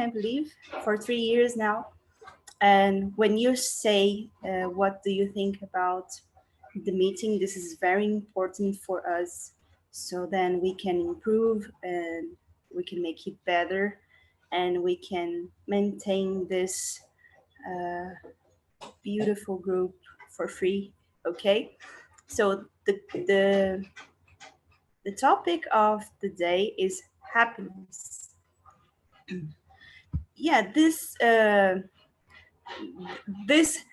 can't believe, for 3 years now. And when you say, what do you think about the meeting, this is very important for us, so then we can improve and we can make it better, and we can maintain this beautiful group for free. Okay, so the topic of the day is happiness. Yeah, this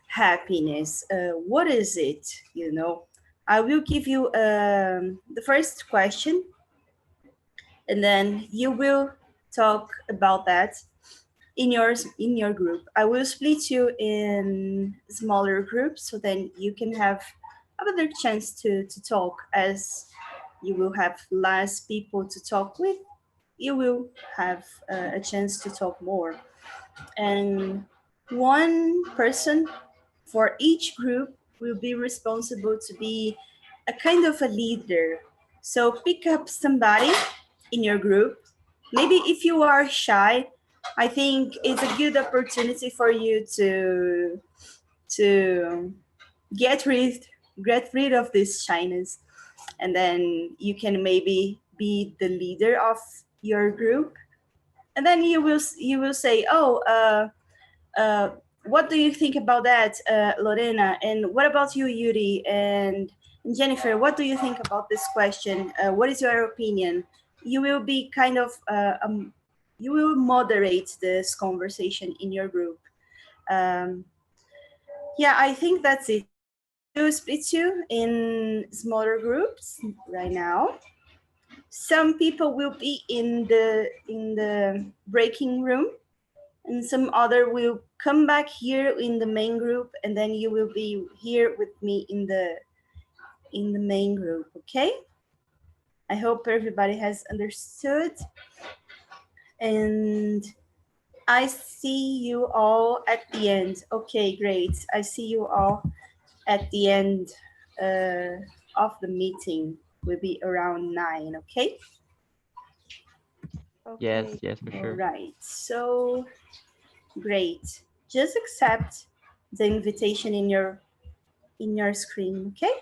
happiness, what is it? You know, I will give you the first question, and then you will talk about that in your group. I will split you in smaller groups, so then you can have a better chance to talk. As you will have less people to talk with, you will have a chance to talk more. And one person for each group will be responsible to be a kind of a leader. So pick up somebody in your group. Maybe if you are shy, I think it's a good opportunity for you to get rid of this shyness, and then you can maybe be the leader of your group, and then you will say, oh, what do you think about that, Lorena? And what about you, Yuri? And Jennifer, what do you think about this question? What is your opinion? You will be kind of, you will moderate this conversation in your group. Yeah, I think that's it. We'll split you in smaller groups right now. Some people will be in the breaking room, and some other will come back here in the main group, and then you will be here with me in the main group. Okay, I hope everybody has understood, and I see you all at the end. Okay, great. I see you all at the end of the meeting. Will be around 9. Okay. Yes, yes, for All sure. right, so great. Just accept the invitation in your screen, okay?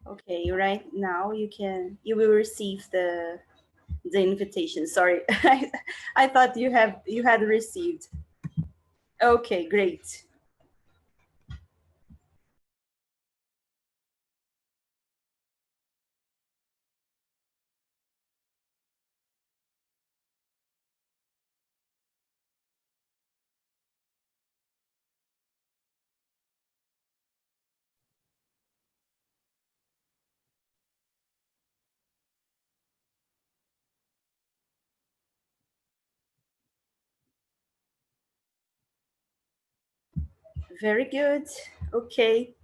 Okay, right now you will receive the invitation. Sorry, I thought you had received. Okay, great. Very good. Okay,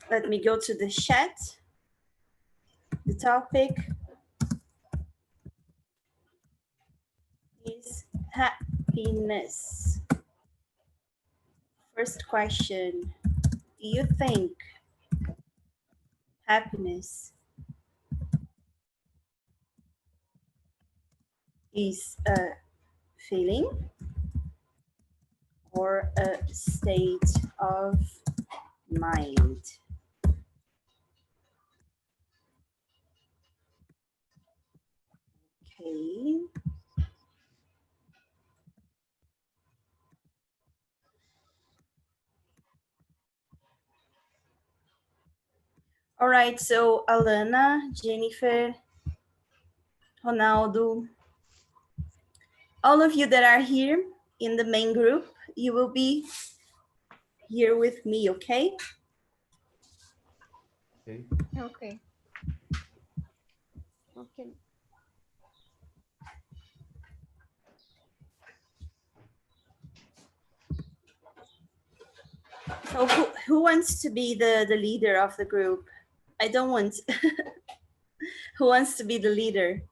let me go to the chat. The topic is happiness. First question, do you think happiness is a feeling or a state of mind? Okay. All right, so Alana, Jennifer, Ronaldo, all of you that are here in the main group, you will be here with me, okay? Okay. Okay. So who wants to be the leader of the group? I don't want. Who wants to be the leader?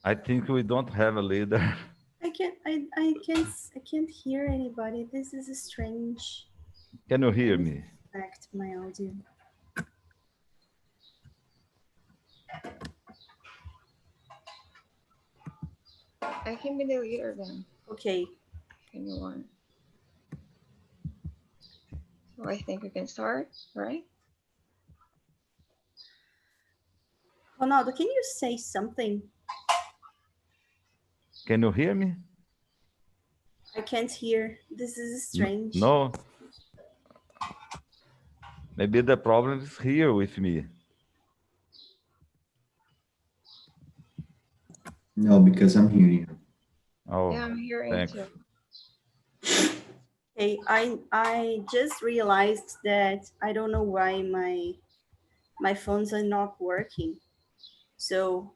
I think we don't have a leader. I can't hear anybody. This is strange. Can you hear me? Back to my audio. I can be the leader then. Okay. If you want. So I think we can start, right? Ronaldo, can you say something? Can you hear me? I can't hear. This is strange. No. Maybe the problem is here with me. No, because I'm hearing you. Oh, yeah, I'm hearing thanks. too. Okay, I just realized that I don't know why my phones are not working. So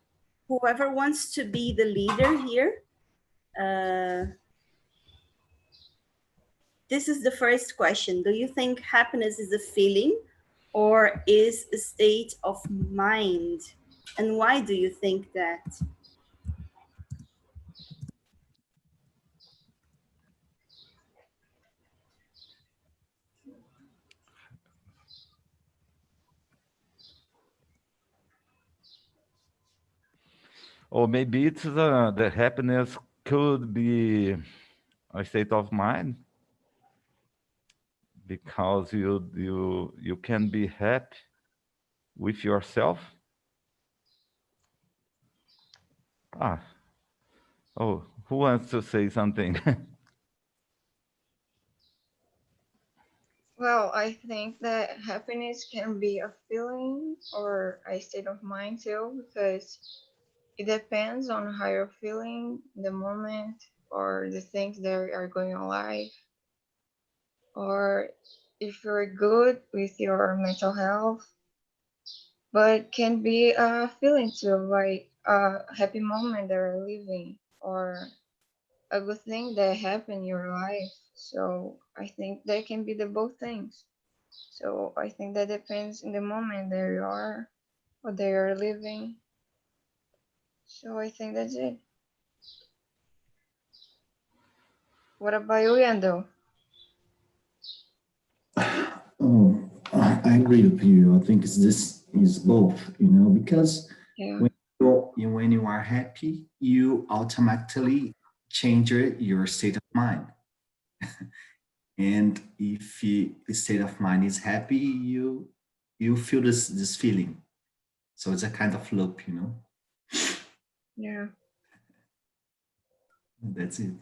whoever wants to be the leader here, this is the first question. Do you think happiness is a feeling or is a state of mind? And why do you think that? Or maybe it's the happiness could be a state of mind, because you can be happy with yourself. Oh, who wants to say something? Well, I think that happiness can be a feeling or a state of mind too, because it depends on how you're feeling in the moment or the things that are going on life, or if you're good with your mental health, but can be a feeling too, like a happy moment that you're living or a good thing that happened in your life. So I think that can be the both things. So I think that depends in the moment that you are or that you're living. So I think that's it. What about you, Yando? Oh, I agree with you. I think this is both, because Yeah. when you are happy, you automatically change your state of mind. And if the state of mind is happy, you feel this feeling. So it's a kind of loop, Yeah. That's it.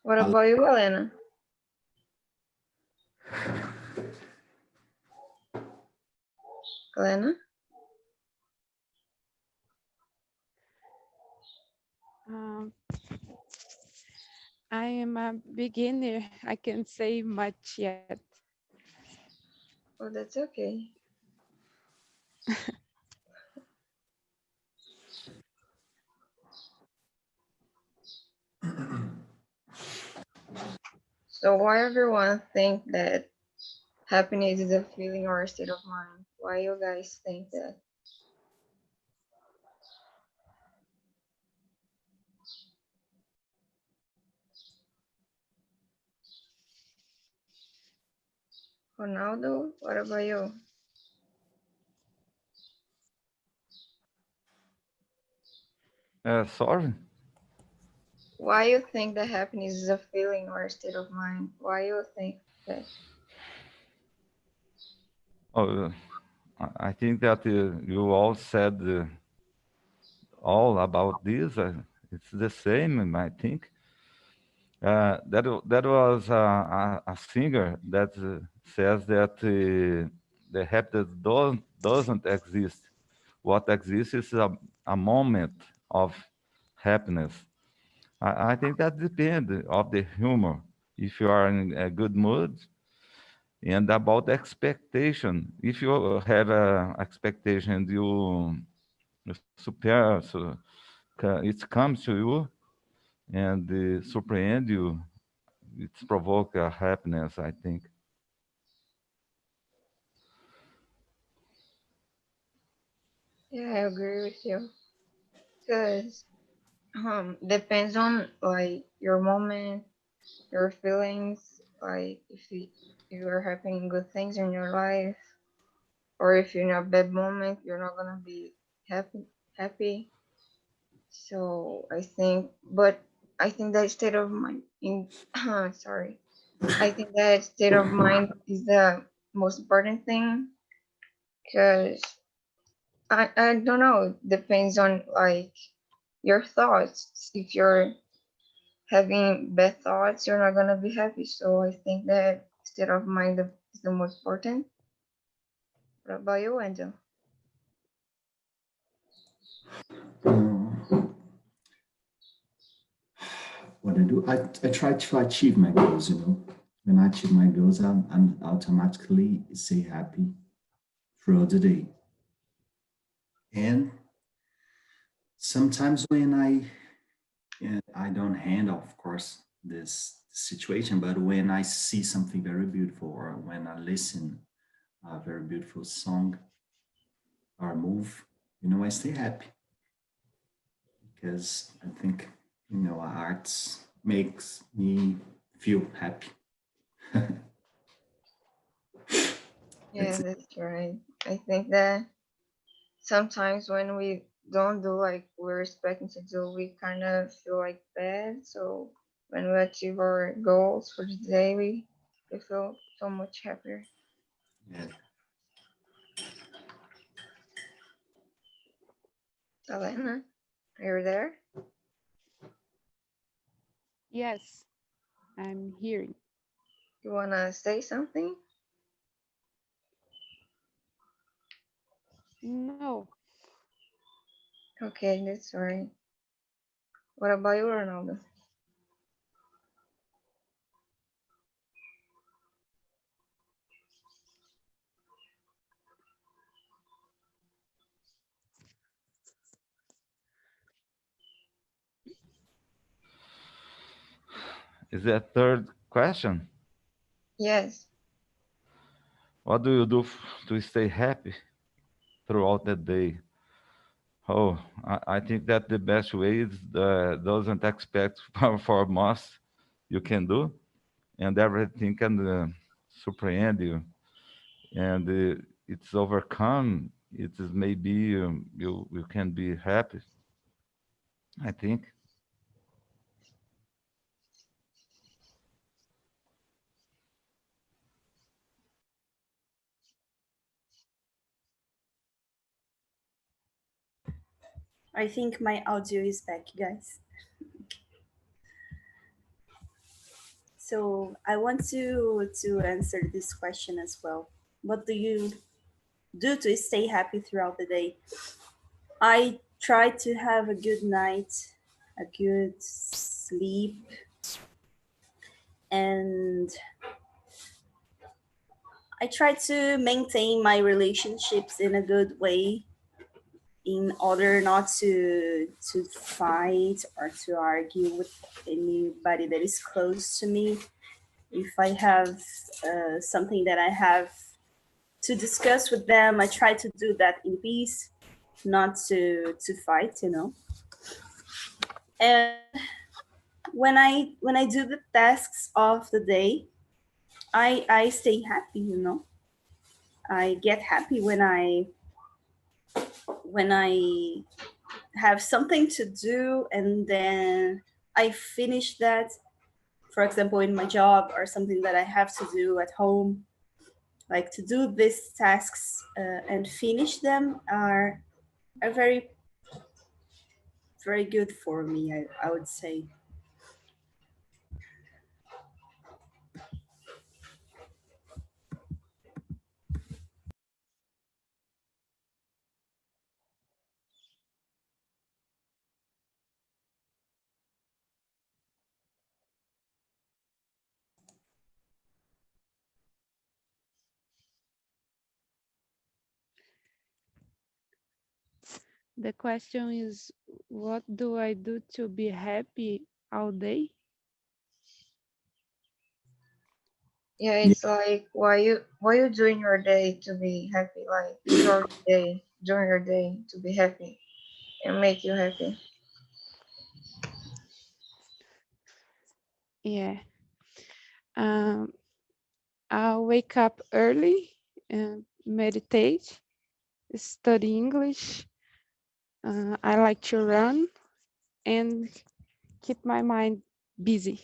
What about you, Elena? Elena? Um, I am a beginner. I can't say much yet. Oh, that's okay. So why everyone think that happiness is a feeling or a state of mind? Why you guys think that? Ronaldo, what about you? Sorry. Why you think that happiness is a feeling or a state of mind? Why you think that? Oh, I think that you all said all about this. It's the same, I think. That was a singer that says that the happiness doesn't exist. What exists is a moment of happiness. I think that depends of the humor. If you are in a good mood, and about expectation. If you have a expectation, you super, so it comes to you and surprised you. It's provoke a happiness, I think. Yeah, I agree with you. Because depends on like your moment, your feelings, like if you're having good things in your life, or if you're in a bad moment, you're not gonna be happy. So I think that state of mind in sorry, I think that state of mind is the most important thing because I don't know, depends on like your thoughts. If you're having bad thoughts, you're not gonna be happy. So I think that state of mind is the most important. What about you, Angel? Um, what I do, I try to achieve my goals, you know. When I achieve my goals, I'm automatically stay happy throughout the day. And sometimes when I don't handle, of course, this situation, but when I see something very beautiful or when I listen a very beautiful song or move, you know, I stay happy because I think, you know, art makes me feel happy. Yeah, That's it. that's right. I think that sometimes when we don't do like we're expecting to do, we kind of feel like bad. So when we achieve our goals for the day, we feel so much happier. Yeah. Elena, are you there? Yes, I'm hearing. You wanna say something? No, Okay, that's right. What about you, Ronaldo? Is that third question? Yes. What do you do to stay happy throughout the day? Oh, I think that the best way is doesn't expect for most you can do, and everything can surprise you, and it's overcome. It is maybe you can be happy. I think. I think my audio is back, guys. So I want to answer this question as well. What do you do to stay happy throughout the day? I try to have a good night, a good sleep, and I try to maintain my relationships in a good way in order not to fight or to argue with anybody that is close to me. If I have something that I have to discuss with them, I try to do that in peace, not to fight, you know. And when I do the tasks of the day, I stay happy, you know. I get happy when I have something to do and then I finish that. For example, in my job or something that I have to do at home, like to do these tasks and finish them are very good for me. I would say. The question is, what do I do to be happy all day? Yeah, Yeah. it's like why you doing your day to be happy, like your day during your day to be happy and make you happy. Yeah. Um, I'll wake up early and meditate, study English. I like to run and keep my mind busy.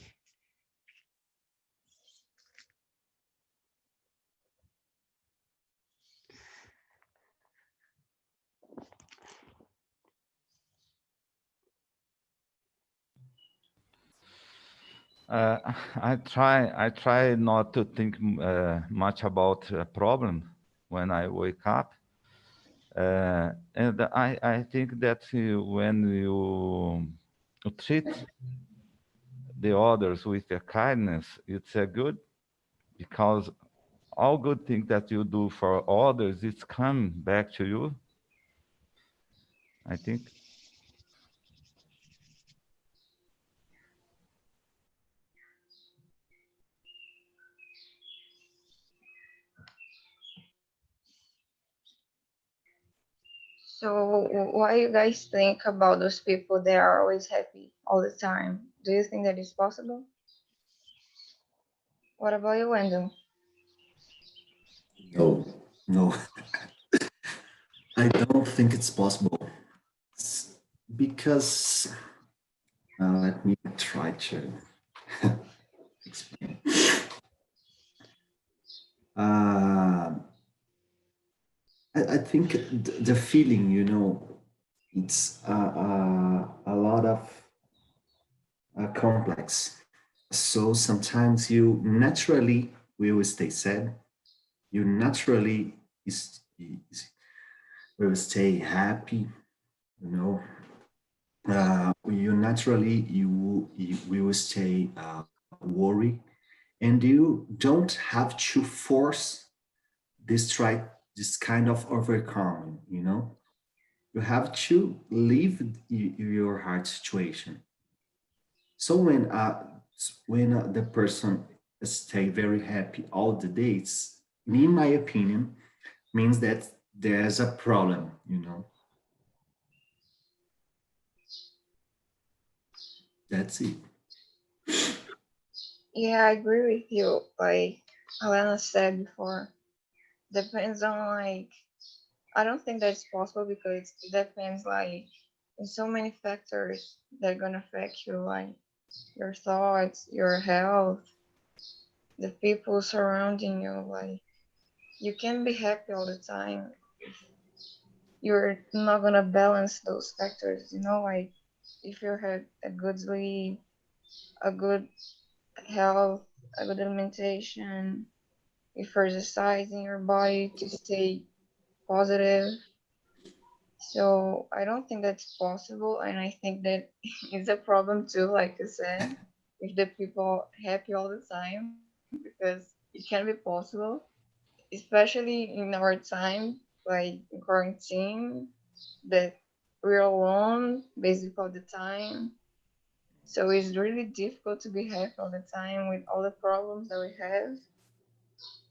Uh, I try not to think much about a problem when I wake up. And I think that when you treat the others with a kindness, it's a good, because all good things that you do for others, it's come back to you. I think. So why you guys think about those people that are always happy all the time? Do you think that is possible? What about you, Wendell? No, no, I don't think it's possible. Because let me try to explain. Uh, I think the feeling, it's a lot of complex. So sometimes you naturally will stay sad. You naturally will stay happy. You know, you naturally you will stay worried, and you don't have to force this kind of overcoming. You have to live your heart situation. So when the person stay very happy all the days, in my opinion, means that there's a problem. That's it. Yeah, I agree with you. Like Alana said before, depends on like I don't think that's possible because it depends like in so many factors that are gonna affect you, like your thoughts, your health, the people surrounding you. Like you can be happy all the time if you're not gonna balance those factors. Like if you had a good sleep, a good health, a good alimentation, if you're exercising your body to stay positive. So I don't think that's possible, and I think that it's a problem too, like you said, if the people happy all the time, because it can be possible, especially in our time, like in quarantine, that we're alone basically all the time. So it's really difficult to be happy all the time with all the problems that we have.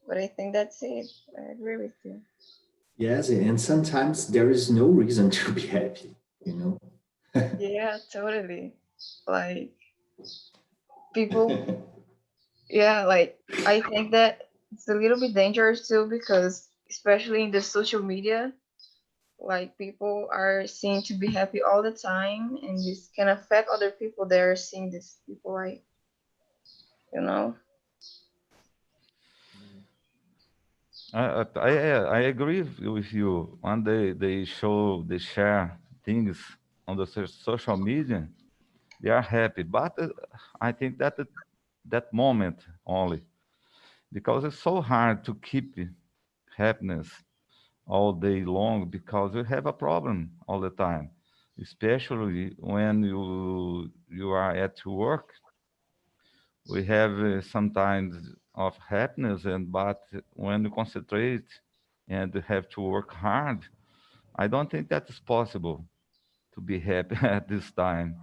But I think that's it. I agree with you. Yes, and sometimes there is no reason to be happy. You know. Yeah, totally. Like people, yeah, like I think that it's a little bit dangerous too because especially in the social media, like people are seen to be happy all the time and this can affect other people that are seeing these people like, you know. I agree with you. When they share things on the social media, they are happy. But I think that moment only, because it's so hard to keep happiness all day long, because you have a problem all the time, especially when you are at work. We have sometimes of happiness, and but when you concentrate and have to work hard, I don't think that is possible. to be happy at this time.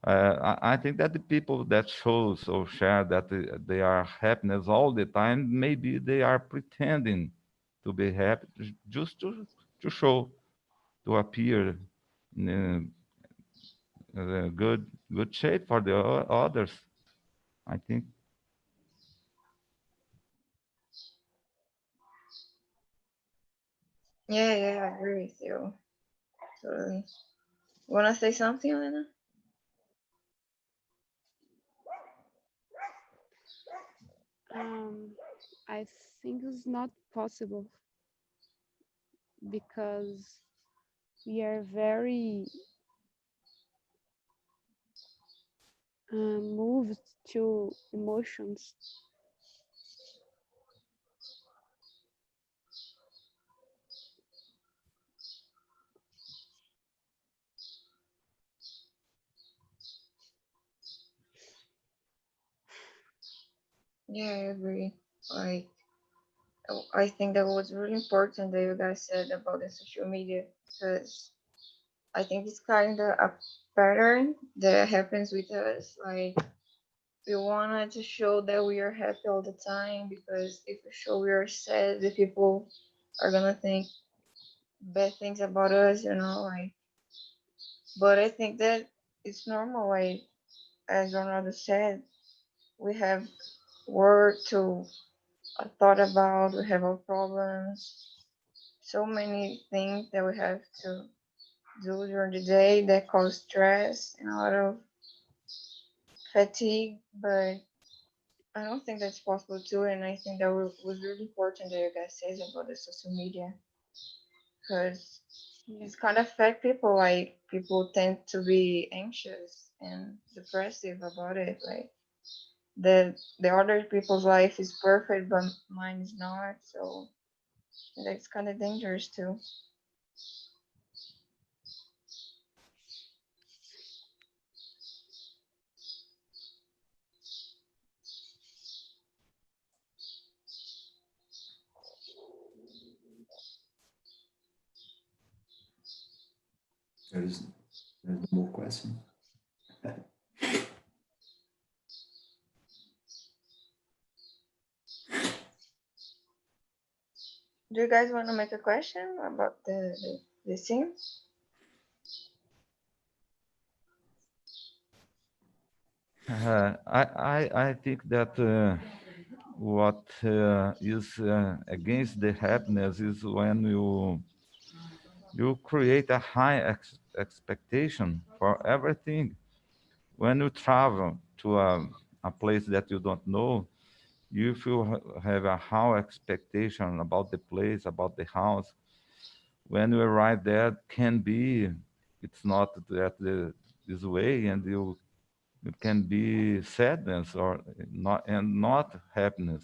I think that the people that shows or share that they are happiness all the time, maybe they are pretending to be happy just to show, to appear in a good shape for the others. I think. Yeah, I agree with you. Totally. Wanna say something, Elena? I think it's not possible because we are very moved to emotions. Yeah, I agree. Like, I think that was really important that you guys said about the social media because I think it's kind of a pattern that happens with us. Like, we wanted to show that we are happy all the time because if we show we are sad, the people are gonna think bad things about us, you know. Like, but I think that it's normal. Like, as Ronaldo said, we have work to thought about. We have our problems. So many things that we have to do during the day that cause stress and a lot of fatigue. But I don't think that's possible too. And I think that was really important that you guys said about the social media because Yeah. it's kind of affect people. Like people tend to be anxious and depressive about it. Like the other people's life is perfect, but mine is not. So that's kind of dangerous too. There's no more question. Do you guys want to make a question about the scene? I think that what is against the happiness is when you create a high expectation for everything. When you travel to a place that you don't know, you feel have a high expectation about the place, about the house. When you arrive there, can be it's not that this way, and you it can be sadness or not, and not happiness.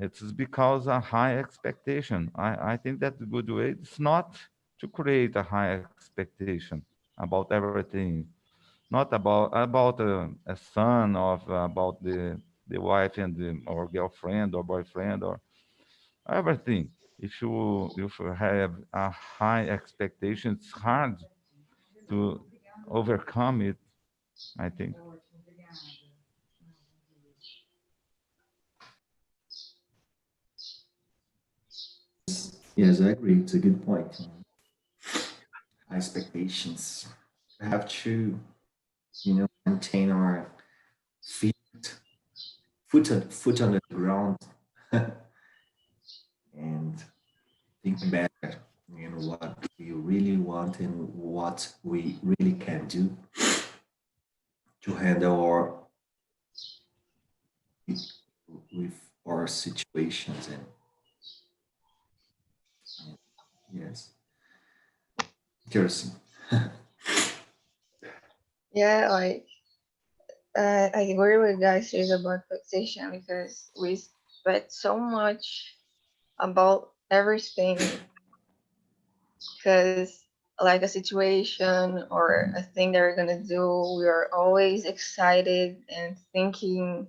It's because a high expectation. I think that the good way is not to create a high expectation about everything, not about a son of about the wife and or girlfriend or boyfriend or everything. If you have a high expectation, it's hard to overcome it, I think. Yes, I agree. It's a good point. Expectations. We have to, maintain our feet, foot on the ground, and think better. What we really want and what we really can do to handle our with our situations and yes, interesting. Yeah, like I agree with guys says about fixation because we expect so much about everything because like a situation or a thing that we're gonna do, we are always excited and thinking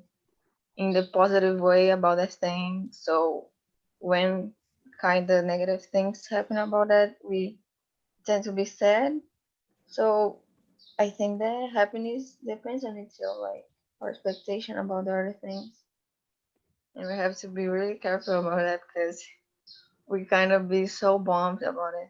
in the positive way about that thing. So when kind of negative things happen about that, we tend to be sad. So I think that happiness depends on itself, like our expectation about the other things. And we have to be really careful about that because we kind of be so bummed about it.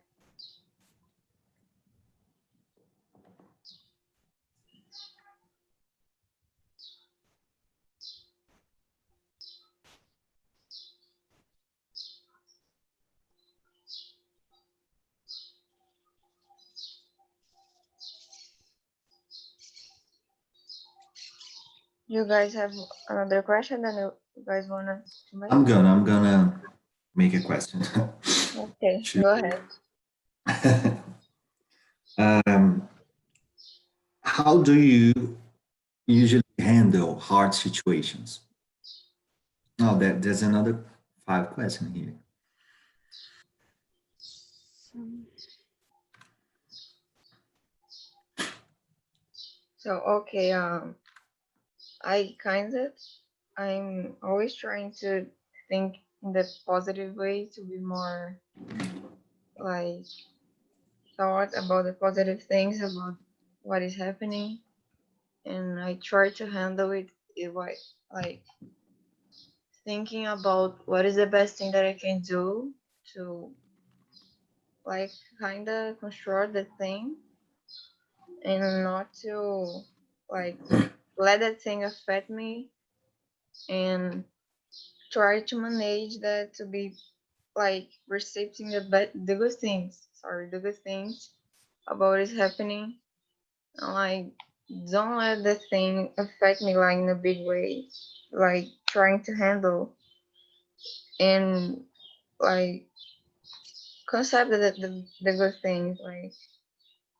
You guys have another question that you guys wanna make? I'm gonna make a question. Okay, Sure. go ahead. um, how do you usually handle hard situations? Oh, there's another 5 questions here. Some- So okay, I'm always trying to think in the positive way to be more like thought about the positive things about what is happening, and I try to handle it like thinking about what is the best thing that I can do to like kind of control the thing and not to like let that thing affect me, and try to manage that to be like receiving the good things, sorry, the good things about is happening, and like don't let the thing affect me like in a big way, like trying to handle and like concept the good things, like,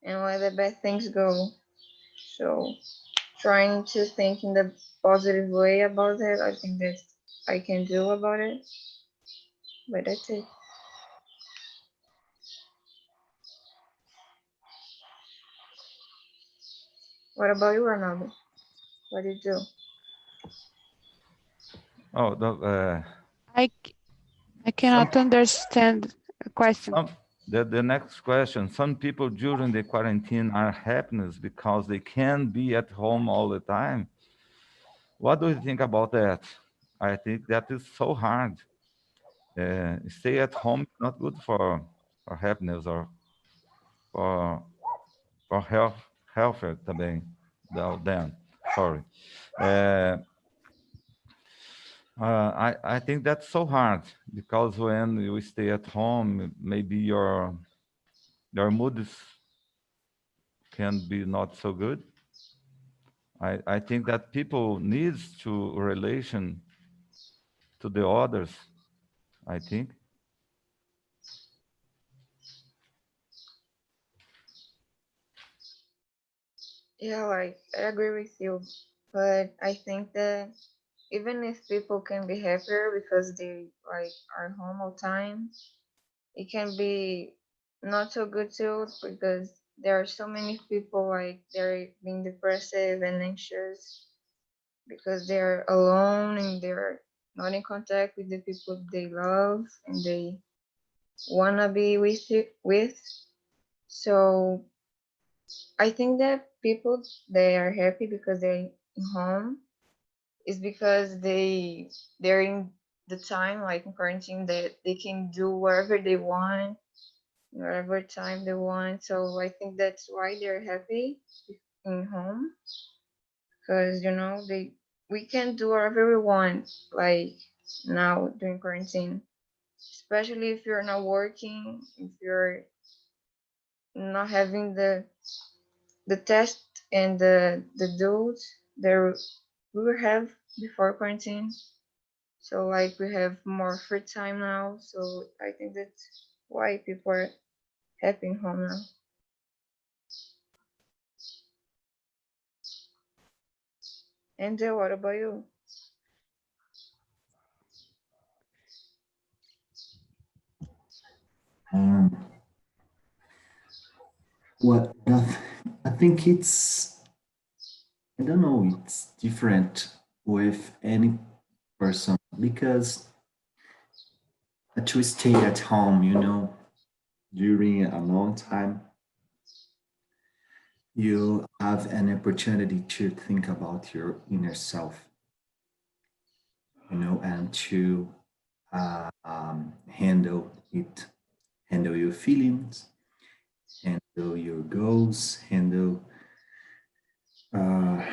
and let the bad things go. So trying to think in the positive way about it, I think that I can do about it, but that's it. What about you, Ronaldo? What do you do? Oh, I c- I cannot understand a question. the next question. Some people during the quarantine are happiness because they can be at home all the time. What do you think about that? I think that is so hard. Stay at home is not good for happiness or for health também. Then, sorry. Uh, I think that's so hard because when you stay at home, maybe your can be not so good. I think that people needs to relation to the others. I think. Yeah, like I agree with you, but I think that even if people can be happier because they like are home all time, it can be not so good too because there are so many people like they're being depressive and anxious because they're alone and they're not in contact with the people they love and they wanna be with. So I think that people they are happy because they're home is because they're in the time like in quarantine that they can do whatever they want, whatever time they want. So I think that's why they're happy in home because they we can do whatever we want like now during quarantine, especially if you're not working, if you're not having the test and the dose there we will have before quarantine. So like we have more free time now. So I think that's why people are happy in home now. And what about you? Um, well, I think I don't know, it's different with any person because to stay at home, during a long time, you have an opportunity to think about your inner self, and to handle it, handle your feelings, handle your goals, handle uh,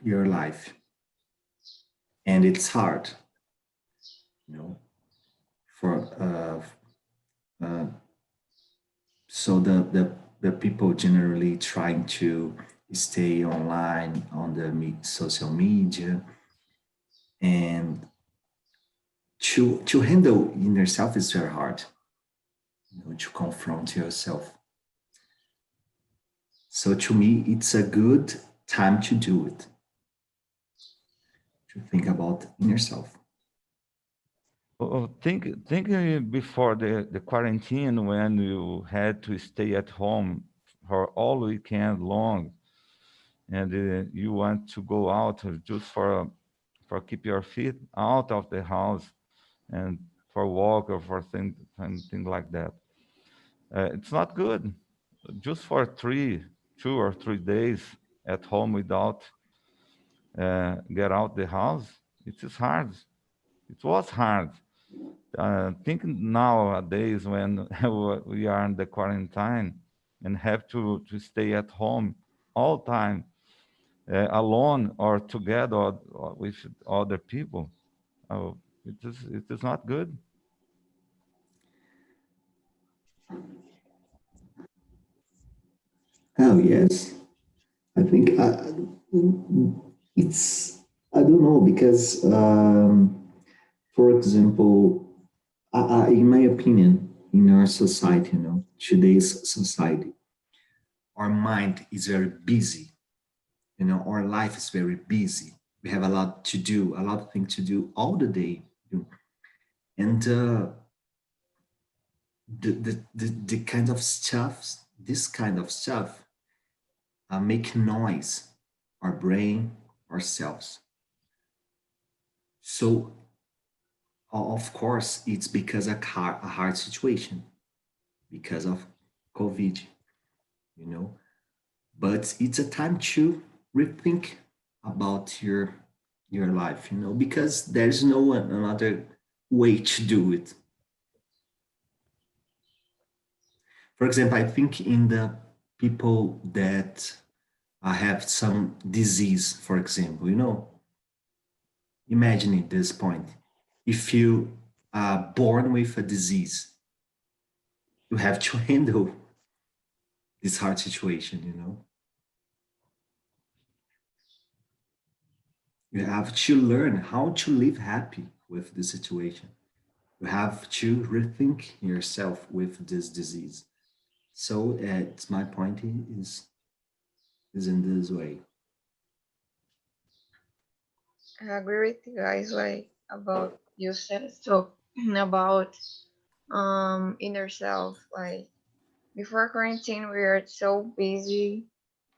your life. And it's hard, you know, for uh, so the people generally trying to stay online on the social media, and to handle inner self is very hard, to confront yourself. So to me, it's a good time to do it, to think about inner self. Oh, think before the quarantine when you had to stay at home for all weekend long, and you want to go out just for keep your feet out of the house and for walk or for something like that. It's not good. Just for 2 or 3 days at home without get out the house, it is hard. It was hard. Think nowadays when we are in the quarantine and have to stay at home all time, alone or together or with other people. Oh, it is not good. Oh, yes. I think it's, I don't know, because, for example, in my opinion, in our society, today's society, our mind is very busy. Our life is very busy. We have a lot to do, a lot of things to do all the day. And the kind of stuff, this kind of stuff, make noise, our brain, ourselves. So, of course, it's because a hard situation, because of COVID, you know. But it's a time to rethink about your life, because there's no another way to do it. For example, I think in the people that have some disease, for example, imagine at this point, if you are born with a disease, you have to handle this hard situation. You have to learn how to live happy with the situation. You have to rethink yourself with this disease. So it's my point is in this way. I agree with you guys, like about you said so about inner self. Like before quarantine, we are so busy,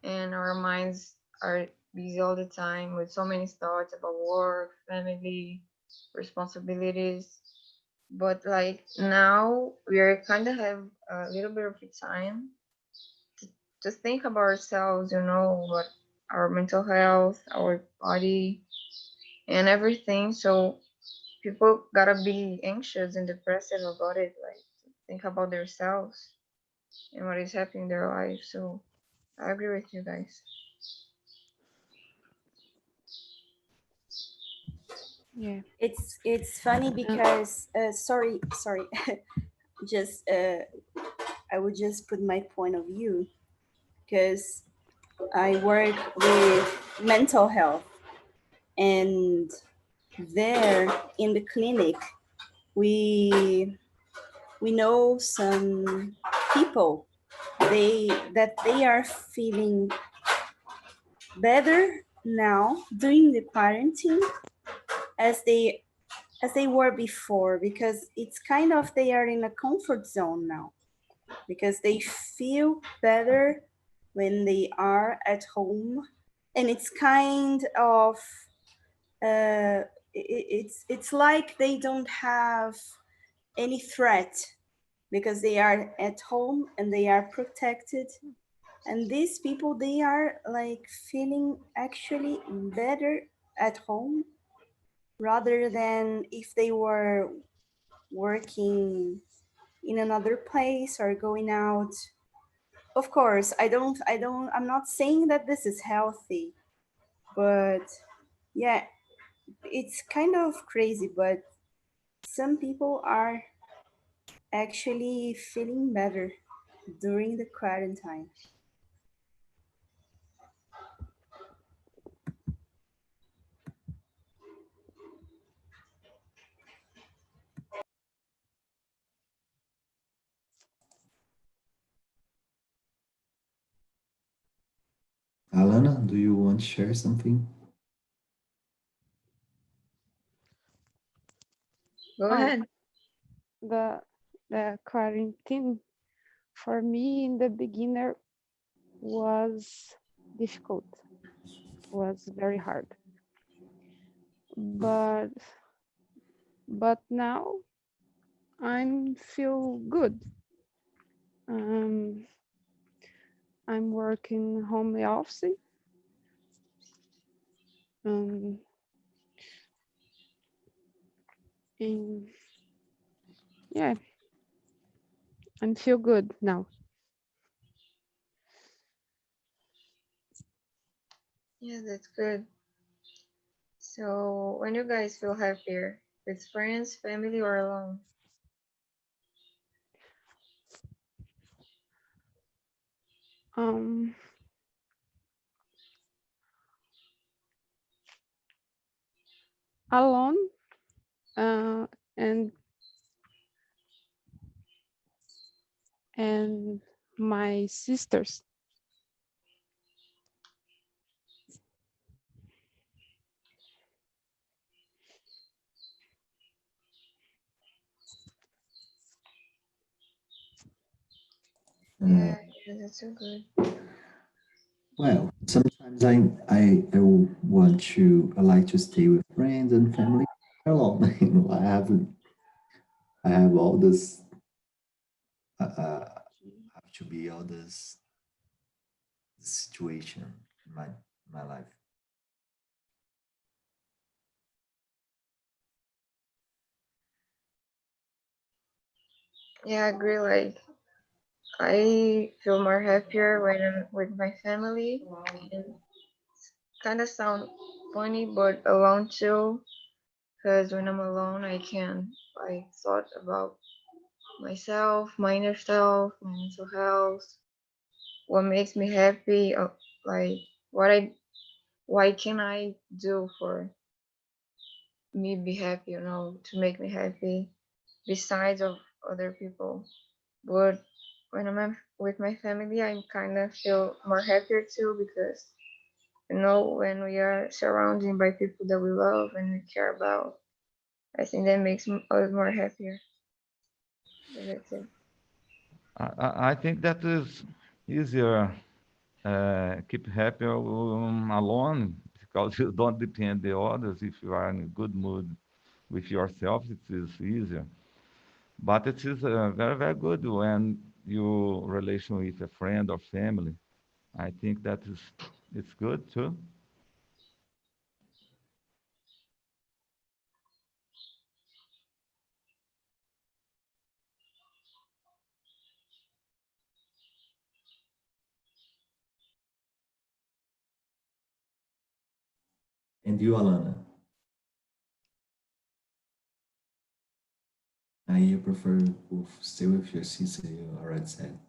and our minds are busy all the time with so many thoughts about work, family, responsibilities. But like now, we are kind of have a little bit of time to think about ourselves. What our mental health, our body, and everything. So people gotta be anxious and depressive about it, like think about themselves and what is happening in their life. So I agree with you guys. Yeah. It's funny because sorry, just I would just put my point of view because I work with mental health, and there in the clinic we we know some people they are feeling better now during the quarantine as they were before, because it's kind of they are in a comfort zone now because they feel better when they are at home, and it's kind of it's like they don't have any threat because they are at home and they are protected. And these people, they are like feeling actually better at home rather than if they were working in another place or going out. Of course, I'm not saying that this is healthy, but yeah, it's kind of crazy, but some people are actually feeling better during the quarantine. Alana, do you want to share something? Go Oh, ahead. the the quarantine for me in the beginner was difficult, was very hard. But now I'm feel good. Um, I'm working home office. Um, and yeah, I feel good now. Yeah, that's good. So, when you guys feel happier, with friends, family, or alone? Um, Alone, uh, and and my sisters. Uh, Yeah, yeah, that's so good. well, sometimes I want to I like to stay with friends and family alone. You know, I have all this have to be all this situation in my life. Yeah, I agree. Like, I feel more happier when I'm with my family, and kind of sound funny, but alone too. Because when I'm alone, I can like thought about myself, my inner self, my mental health, what makes me happy, like what I, why can I do for me be happy, to make me happy, besides of other people. But when with my family, I kind of feel more happier too because when we are surrounded by people that we love and we care about, I think that makes us more happier. But that's it. I think that is easier keep happy alone because you don't depend the others. If you are in a good mood with yourself, it is easier. But it is very, very good when you relation with a friend or family. I think that is it's good too. And you, Alana, you prefer stay with your sister, you already said.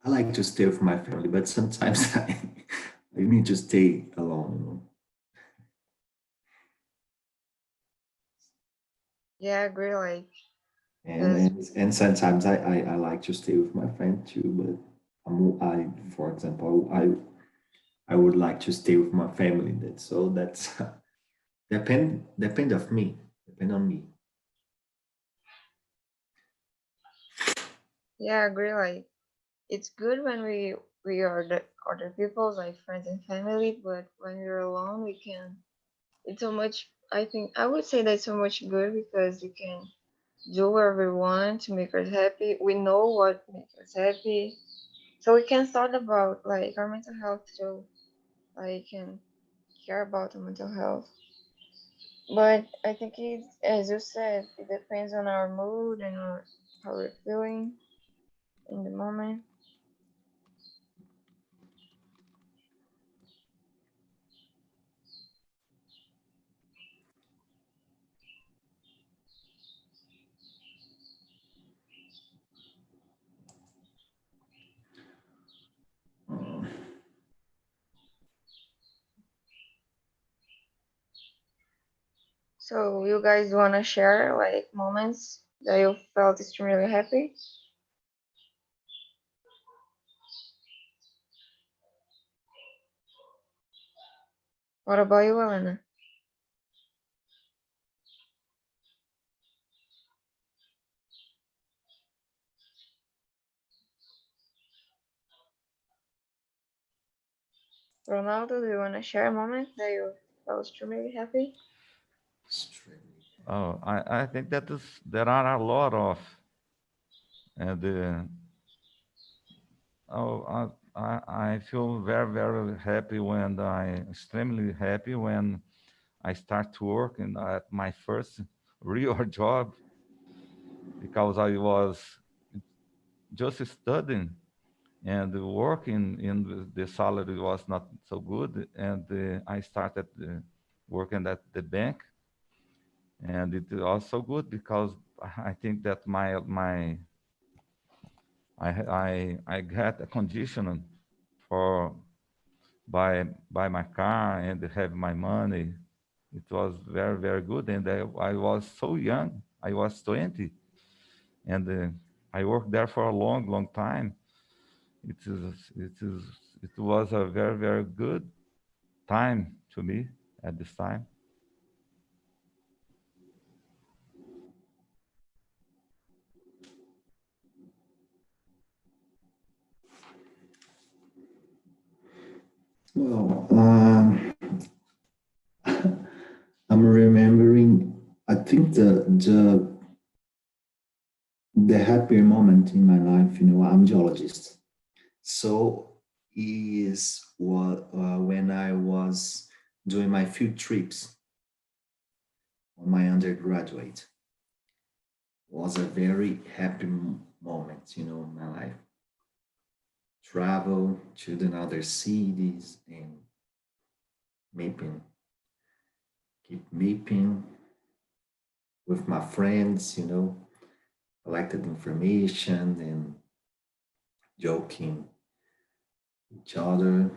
I like to stay with my family, but sometimes I need to stay alone, you know. Yeah, I agree. Like, And because sometimes I like to stay with my friend too, but for example, I would like to stay with my family. That's depend of me, depend on me. yeah, I agree. Like, it's good when we are the other people, like friends and family, but when we're alone, we can. It's so much I think I would say that's so much good because you can do whatever we want to make us happy. We know what makes us happy. So we can thought about like our mental health too. Like can care about the mental health. But I think it, as you said, it depends on our mood and how we're feeling in the moment. Uh, So you guys wanna share like moments that you felt extremely happy? What about you, Elena? Ronaldo, do you wanna share a moment that you felt extremely happy? extremely. Oh, I think there are a lot of, and I feel very, very happy when extremely happy when I start to work at my first real job, because I was just studying and working in the salary was not so good, and I started working at the bank, and it was so good because I think that I got a condition for buy my car and have my money. It was very, very good, and I was so young. I was 20, and I worked there for a long, long time. It was a very, very good time to me at this time. Well, I'm remembering. I think the happier moment in my life. I'm geologist, so is what when I was doing my field trips on my undergraduate was a very happy moment. In my life. Travel to the other cities and mapping, keep mapping with my friends. Collected information and joking each other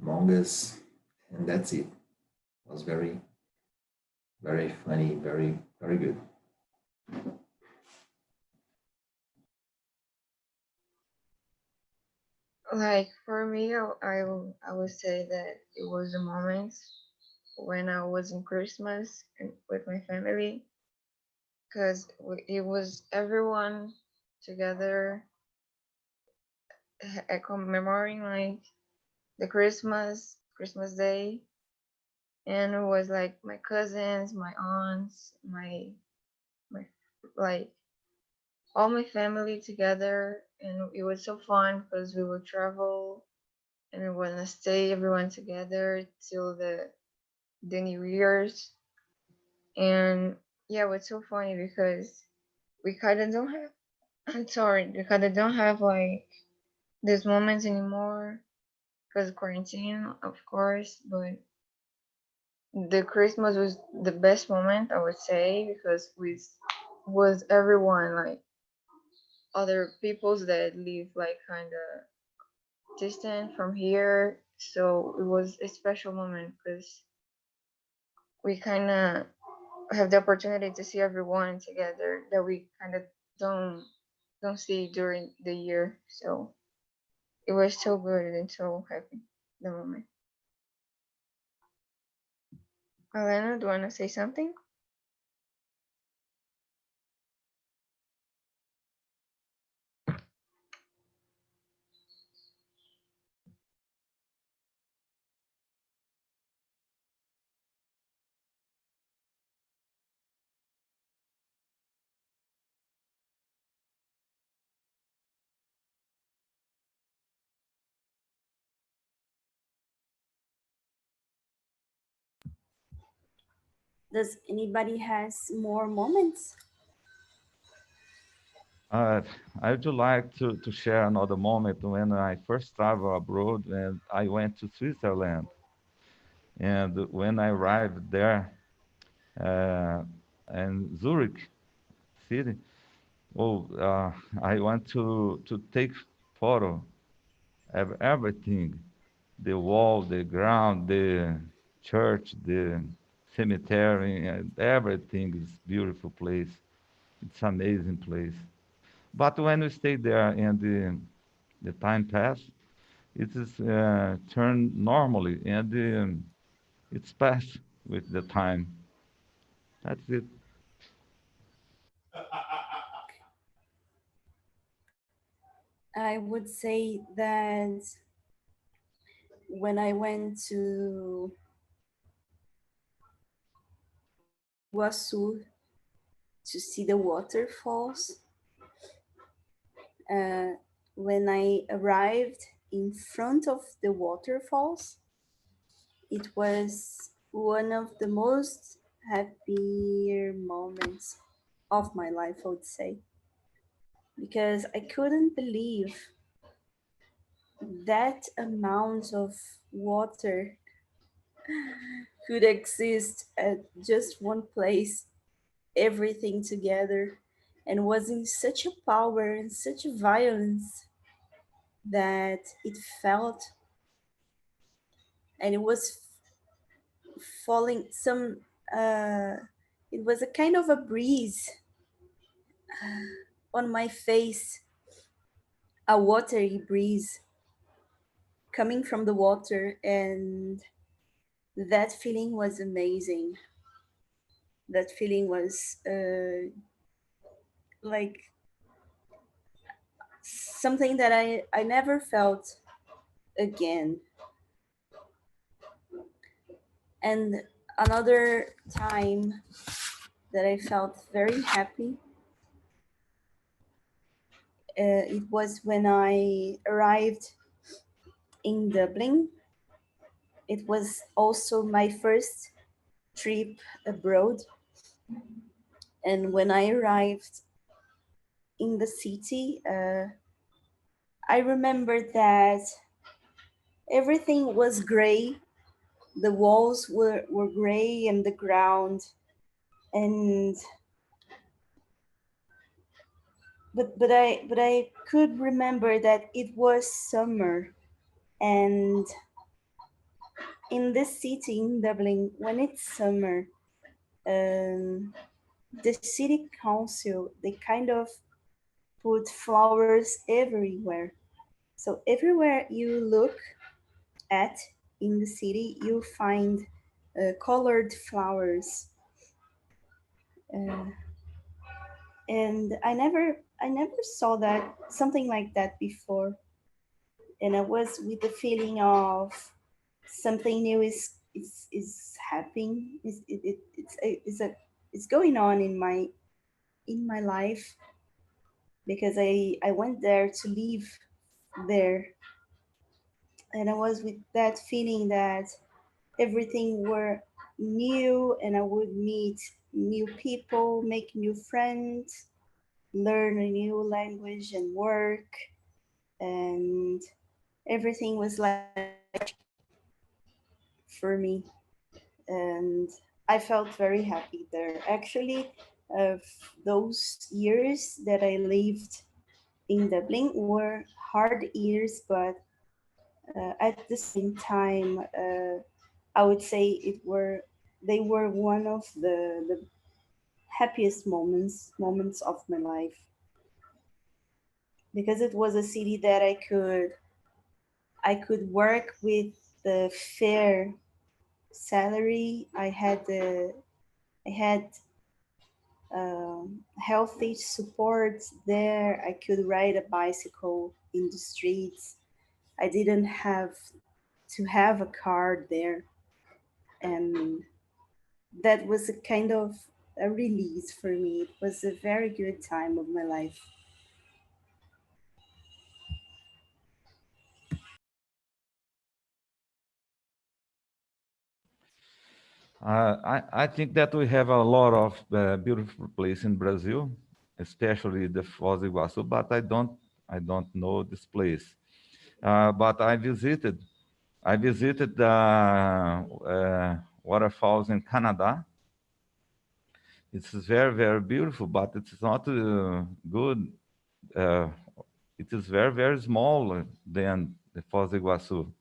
among us, and that's it. It was very, very funny, very, very good. Like for me, I would say that it was a moment when I was in Christmas with my family because it was everyone together commemorating like the Christmas Day, and it was like my cousins, my aunts, my like all my family together, and it was so fun because we would travel and we want to stay everyone together till the New Year's. And yeah, it was so funny because we kind of don't have. I'm sorry, we kind of don't have like these moments anymore because quarantine, of course. But the Christmas was the best moment, I would say, because with was everyone like other peoples that live like kind of distant from here. So it was a special moment because we kind of have the opportunity to see everyone together that we kind of don't don't see during the year. So it was so good and so happy the moment. Elena, do you want to say something? Does anybody has more moments? Uh, I would like to share another moment when I first traveled abroad and I went to Switzerland. And when I arrived there uh, in Zurich city, oh, I want to take photo of everything, the wall, the ground, the church, the cemetery, and everything is beautiful place. It's amazing place. But when we stay there and the time passed, it is turned normally and it's passed with the time. That's it. I would say that when I went to Iguaçu to see the waterfalls, uh, when I arrived in front of the waterfalls, it was one of the most happier moments of my life, I would say, because I couldn't believe that amount of water could exist at just one place, everything together, and was in such a power and such a violence that it felt, and it was falling some uh it was a kind of a breeze on my face, a watery breeze coming from the water, and that feeling was amazing. That feeling was like something that I never felt again. And another time that I felt very happy, it was when I arrived in Dublin. It was also my first trip abroad. And when I arrived in the city, I remember that everything was gray. The walls were gray and the ground. And but I could remember that it was summer. And in this city in Dublin, when it's summer, um, the city council, they kind of put flowers everywhere. So everywhere you look at in the city, you find colored flowers. Uh, and I never saw that something like that before. And I was with the feeling of something new is happening. It's going on in my life, because I went there to live there, and I was with that feeling that everything were new, and I would meet new people, make new friends, learn a new language and work, and everything was like for me. And I felt very happy there. Actually, of those years that I lived in Dublin were hard years, but at the same time, I would say they were one of the happiest moments of my life, because it was a city that I could work with the fair salary. I had healthy support there. I could ride a bicycle in the streets. I didn't have to have a car there, and that was a kind of a release for me. It was a very good time of my life. I think that we have a lot of beautiful places in Brazil, especially the Foz do Iguaçu, but I don't know this place. But I visited the waterfalls in Canada. It's very, very beautiful, but it's not good. Uh, it is very, very small than the Foz do Iguaçu.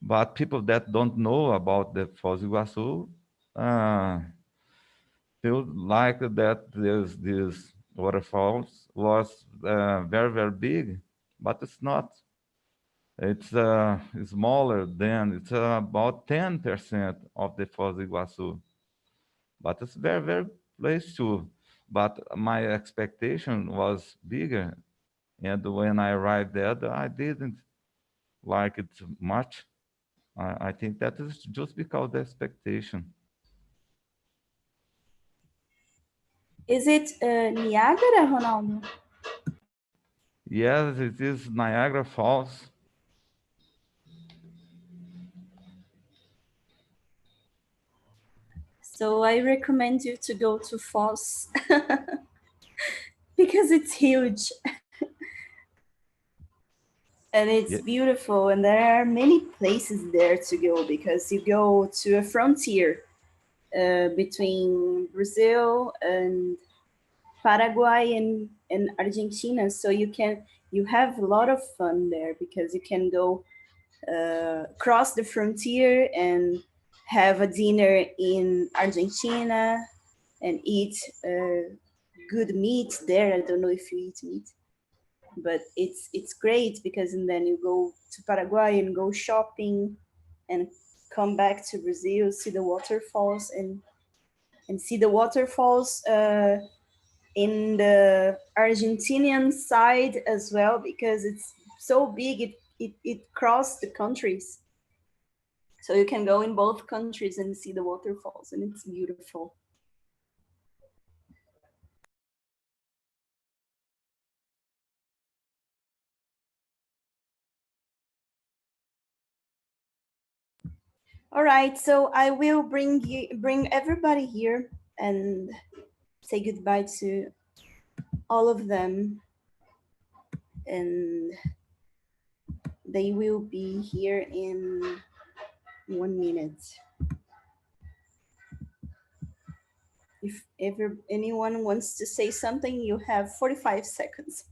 But people that don't know about the Foz do Iguaçu feel like that this waterfalls was very, very big, but it's not. It's smaller than, it's about 10% of the Foz do Iguaçu. But it's very, very place too. But my expectation was bigger. And when I arrived there, I didn't like it much. I think that is just because of the expectation. Is it Niagara, Ronaldo? Yes, it is Niagara Falls. So I recommend you to go to Foz because it's huge and it's Yeah. beautiful, and there are many places there to go because you go to a frontier between Brazil and Paraguay and Argentina. So you have a lot of fun there because you can go cross the frontier and have a dinner in Argentina and eat good meat there. I don't know if you eat meat, but it's great because and then you go to Paraguay and go shopping and come back to Brazil, see the waterfalls and see the waterfalls in the Argentinian side as well because it's so big it crossed the countries. So you can go in both countries and see the waterfalls, and it's beautiful. All right, so I will bring everybody here and say goodbye to all of them, and they will be here in 1 minute. If ever anyone wants to say something, you have 45 seconds.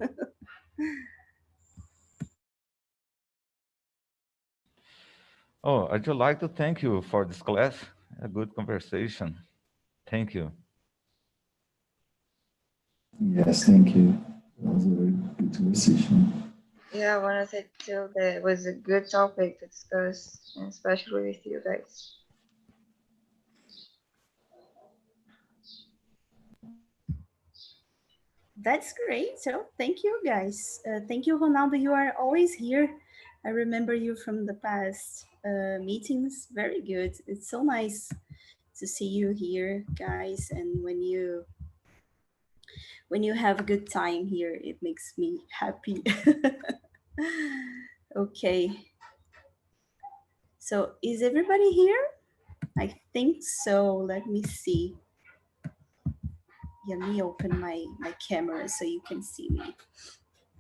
Oh, I'd just like to thank you for this class. A good conversation. Thank you. Yes, thank you. That was a very good conversation. Yeah, I want to say too that it was a good topic to discuss, and especially with you guys. That's great. So thank you, guys. Thank you, Ronaldo. You are always here. I remember you from the past meetings. Very good. It's so nice to see you here, guys. And when you have a good time here, it makes me happy. Okay. So is everybody here? I think so. Let me see. Let me open my camera so you can see me.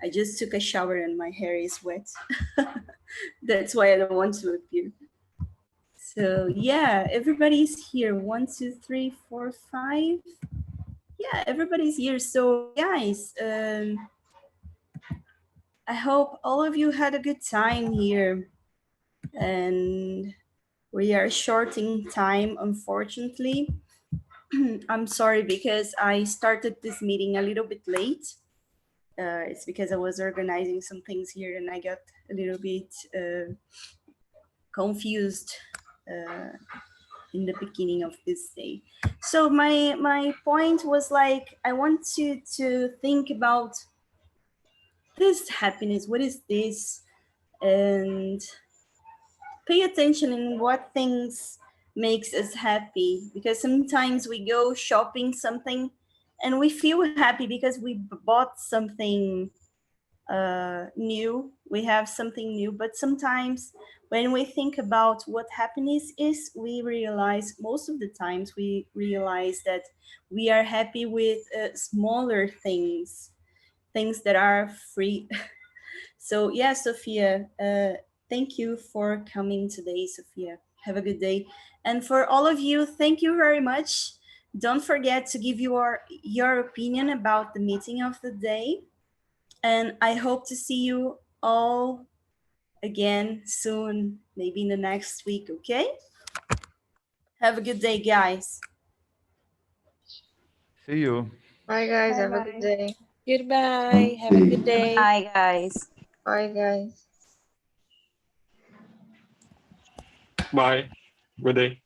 I just took a shower and my hair is wet. That's why I don't want to appear. So yeah, everybody's here. 1, 2, 3, 4, 5. Yeah, everybody's here. So guys, I hope all of you had a good time here. And we are short in time, unfortunately. I'm sorry because I started this meeting a little bit late. It's because I was organizing some things here and I got a little bit confused in the beginning of this day. So my point was like, I want you to think about this happiness. What is this? And pay attention in what things makes us happy, because sometimes we go shopping something and we feel happy because we bought something new, we have something new, but sometimes when we think about what happiness is, we realize, most of the times we realize that we are happy with smaller things that are free. So yeah, Sophia, thank you for coming today, Sophia. Have a good day. And for all of you, thank you very much. Don't forget to give your opinion about the meeting of the day. And I hope to see you all again soon, maybe in the next week, okay? Have a good day, guys. See you. Bye, guys. Have a good day. Goodbye. Have a good day. Bye, guys. Bye, guys. Bye. Good day.